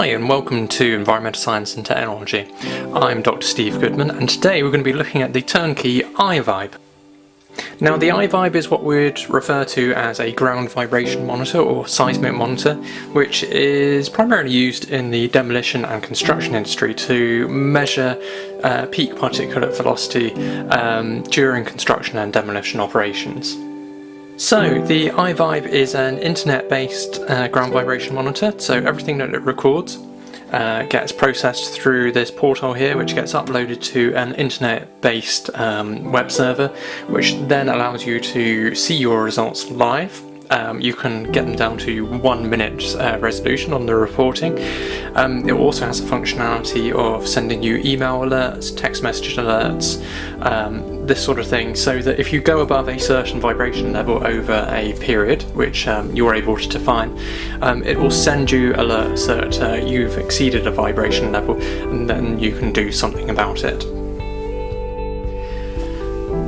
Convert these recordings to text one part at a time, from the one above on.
Hi and welcome to Environmental Science and Technology. I'm Dr. Steve Goodman and today we're going to be looking at the Turnkey iVibe. Now the iVibe is what we'd refer to as a ground vibration monitor or seismic monitor, which is primarily used in the demolition and construction industry to measure peak particulate velocity during construction and demolition operations. So the iVibe is an internet-based ground vibration monitor, so everything that it records gets processed through this portal here, which gets uploaded to an internet-based web server, which then allows you to see your results live. You can get them down to 1 minute resolution on the reporting. It also has the functionality of sending you email alerts, text message alerts, this sort of thing, so that if you go above a certain vibration level over a period, which you're able to define, it will send you alerts that you've exceeded a vibration level, and then you can do something about it.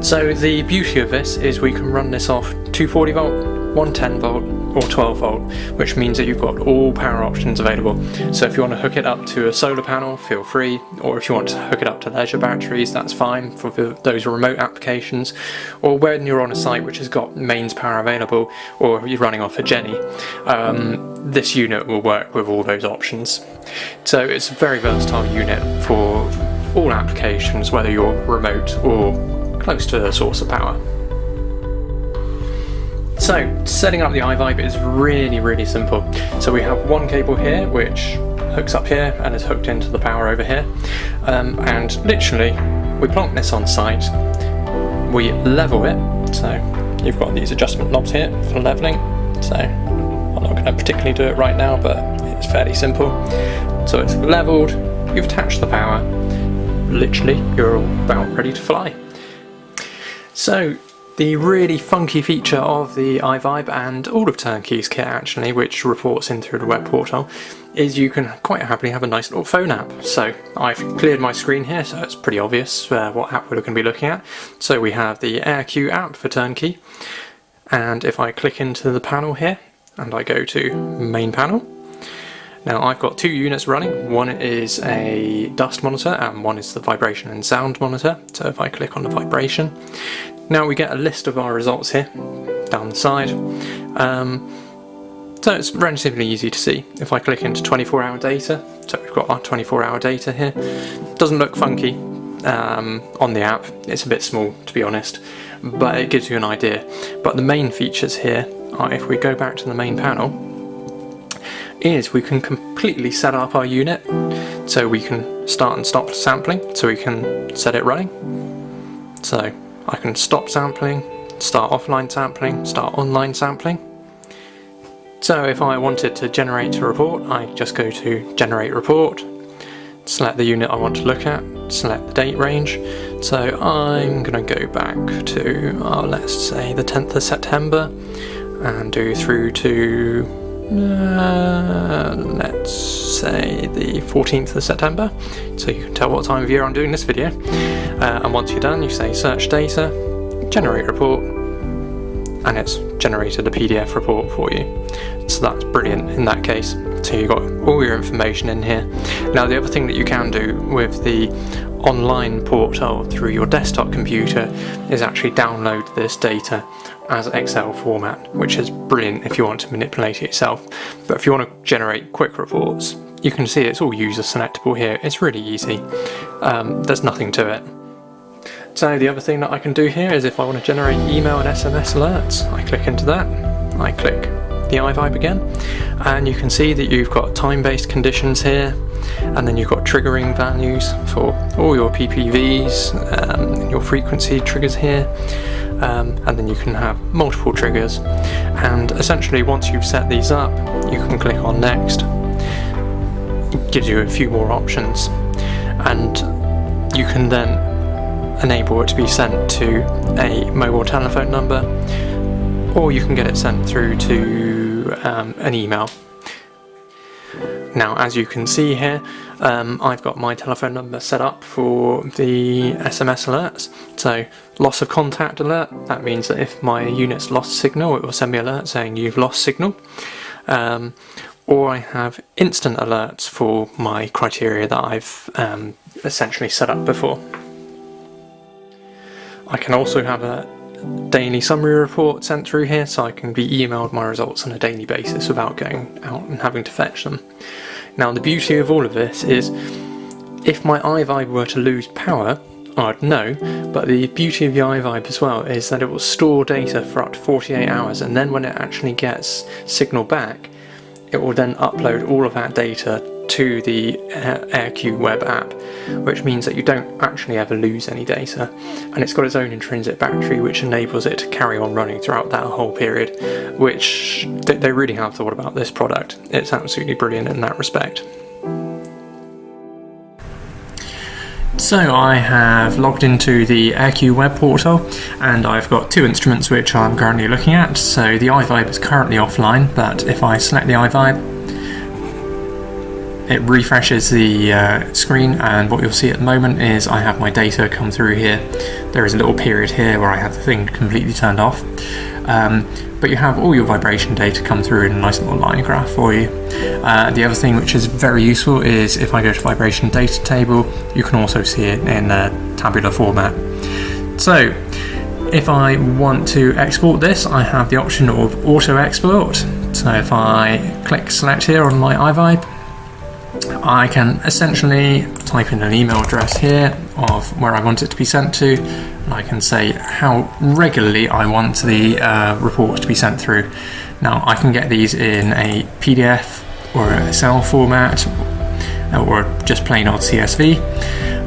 So the beauty of this is we can run this off 240 volt, 110 volt or 12 volt, which means that you've got all power options available. So if you want to hook it up to a solar panel, feel free, or if you want to hook it up to leisure batteries, that's fine for those remote applications, or when you're on a site which has got mains power available, or you're running off a Jenny, this unit will work with all those options. So it's a very versatile unit for all applications, whether you're remote or close to a source of power. So setting up the iVibe is really simple. So we have one cable here which hooks up here and is hooked into the power over here, and literally we plonk this on site, we level it, so you've got these adjustment knobs here for leveling, so I'm not going to particularly do it right now, but it's fairly simple. So it's leveled, you've attached the power, literally you're about ready to fly. So the really funky feature of the iVibe and all of Turnkey's kit actually, which reports in through the web portal, is you can quite happily have a nice little phone app. So I've cleared my screen here, so it's pretty obvious what app we're going to be looking at. So we have the AirQ app for Turnkey, and if I click into the panel here and I go to main panel, now I've got two units running. One is a dust monitor and one is the vibration and sound monitor. So if I click on the vibration, now we get a list of our results here down the side. So it's relatively easy to see. If I click into 24-hour data, so we've got our 24-hour data here. Doesn't look funky on the app. It's a bit small, to be honest, but it gives you an idea. But the main features here are, if we go back to the main panel, is we can completely set up our unit. So we can start and stop sampling, so we can set it running. So I can stop sampling, start offline sampling, start online sampling. So if I wanted to generate a report, I just go to generate report, select the unit I want to look at, select the date range. So I'm going to go back to, let's say the 10th of September and do through to let's say the 14th of September, so you can tell what time of year I'm doing this video. And once you're done, you say search data, generate report, and it's generated a PDF report for you. So that's brilliant in that case. So you've got all your information in here. Now the other thing that you can do with the online portal through your desktop computer is actually download this data as Excel format, which is brilliant if you want to manipulate it yourself. But if you want to generate quick reports, you can see it's all user selectable here. It's really easy. There's nothing to it. So the other thing that I can do here is if I want to generate email and SMS alerts, I click into that, I click the iVibe again, and you can see that you've got time-based conditions here, and then you've got triggering values for all your PPVs, your frequency triggers here, and then you can have multiple triggers. And essentially once you've set these up, you can click on next. It gives you a few more options, and you can then enable it to be sent to a mobile telephone number, or you can get it sent through to an email. Now as you can see here, I've got my telephone number set up for the SMS alerts. So loss of contact alert, that means that if my unit's lost signal, it will send me an alert saying you've lost signal. or I have instant alerts for my criteria that I've essentially set up before. I can also have a daily summary report sent through here, so I can be emailed my results on a daily basis without going out and having to fetch them. Now the beauty of all of this is, if my iVibe were to lose power, I'd know, but the beauty of the iVibe as well is that it will store data for up to 48 hours, and then when it actually gets signal back, it will then upload all of that data to the AirQ web app, which means that you don't actually ever lose any data, and it's got its own intrinsic battery which enables it to carry on running throughout that whole period, which they really have thought about this product. It's absolutely brilliant in that respect. So I have logged into the AirQ web portal, and I've got two instruments which I'm currently looking at. So the iVibe is currently offline, but if I select the iVibe, it refreshes the screen, and what you'll see at the moment is I have my data come through here. There is a little period here where I have the thing completely turned off, but you have all your vibration data come through in a nice little line graph for you. The other thing which is very useful is if I go to vibration data table, you can also see it in tabular format. So if I want to export this, I have the option of auto export. So if I click select here on my iVibe, I can essentially type in an email address here of where I want it to be sent to, and I can say how regularly I want the report to be sent through. Now I can get these in a PDF or an Excel format, or just plain old CSV,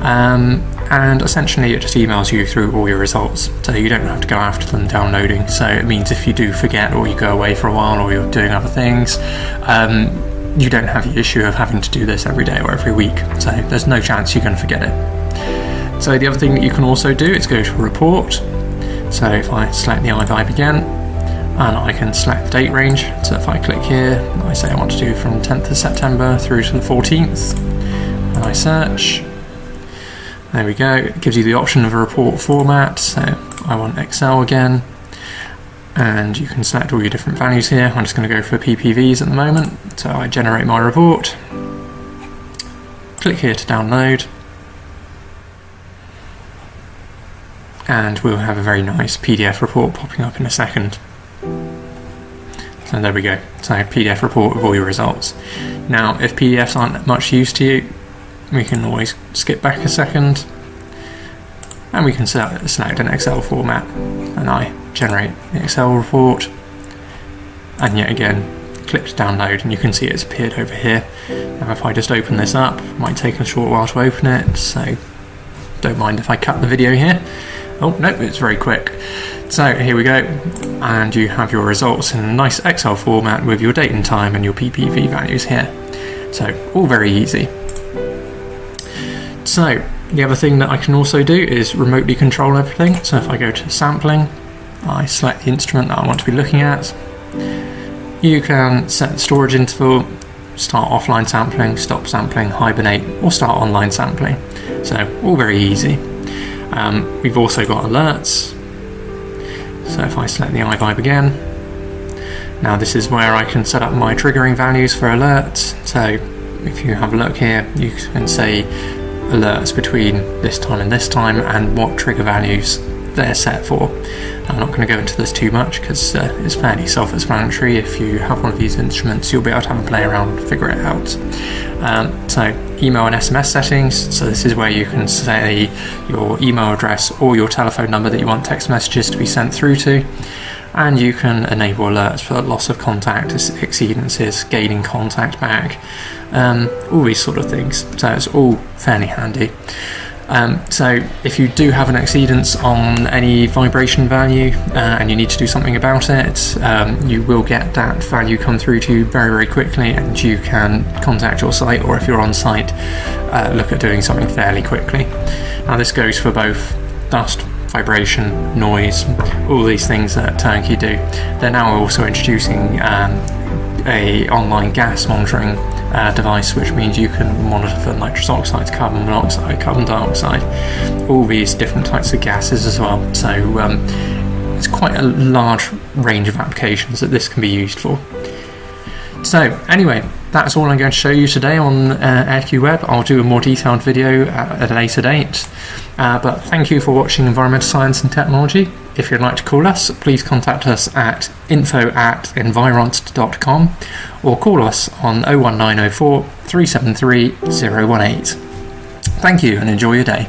and essentially it just emails you through all your results, so you don't have to go after them downloading. So it means if you do forget, or you go away for a while, or you're doing other things, you don't have the issue of having to do this every day or every week, so there's no chance you're going to forget it. So the other thing that you can also do is go to report. So if I select the iVibe again, and I can select the date range, so if I click here, I say I want to do from 10th of September through to the 14th, and I search, there we go, it gives you the option of a report format. So I want Excel again, and you can select all your different values here. I'm just going to go for PPVs at the moment, so I generate my report, click here to download, and we'll have a very nice PDF report popping up in a second. So there we go, so PDF report of all your results. Now if PDFs aren't much use to you, we can always skip back a second, and we can select an Excel format, and I generate the Excel report, and yet again click to download, and you can see it's appeared over here. Now if I just open this up, it might take a short while to open it, so don't mind if I cut the video here. Oh no, it's very quick. So here we go, and you have your results in a nice Excel format with your date and time and your PPV values here. So all very easy. So the other thing that I can also do is remotely control everything. So if I go to sampling, I select the instrument that I want to be looking at. You can set the storage interval, start offline sampling, stop sampling, hibernate, or start online sampling. So all very easy. We've also got alerts. So if I select the iVibe again, now this is where I can set up my triggering values for alerts. So if you have a look here, you can say alerts between this time and what trigger values they're set for. I'm not going to go into this too much because it's fairly self-explanatory. If you have one of these instruments, you'll be able to have a play around and figure it out. So email and SMS settings, so this is where you can say your email address or your telephone number that you want text messages to be sent through to, and you can enable alerts for loss of contact, exceedances, gaining contact back, all these sort of things. So it's all fairly handy. So if you do have an exceedance on any vibration value and you need to do something about it, you will get that value come through to you very, very quickly, and you can contact your site, or if you're on site, look at doing something fairly quickly. Now this goes for both dust, vibration, noise, all these things that Turnkey do. They're now also introducing a online gas monitoring device, which means you can monitor for nitrous oxide, carbon monoxide, carbon dioxide, all these different types of gases as well. So it's quite a large range of applications that this can be used for. So anyway, that's all I'm going to show you today on AirQWeb. I'll do a more detailed video at a later date. But thank you for watching Environmental Science and Technology. If you'd like to call us, please contact us at info@environt.com or call us on 01904 373 018. Thank you and enjoy your day.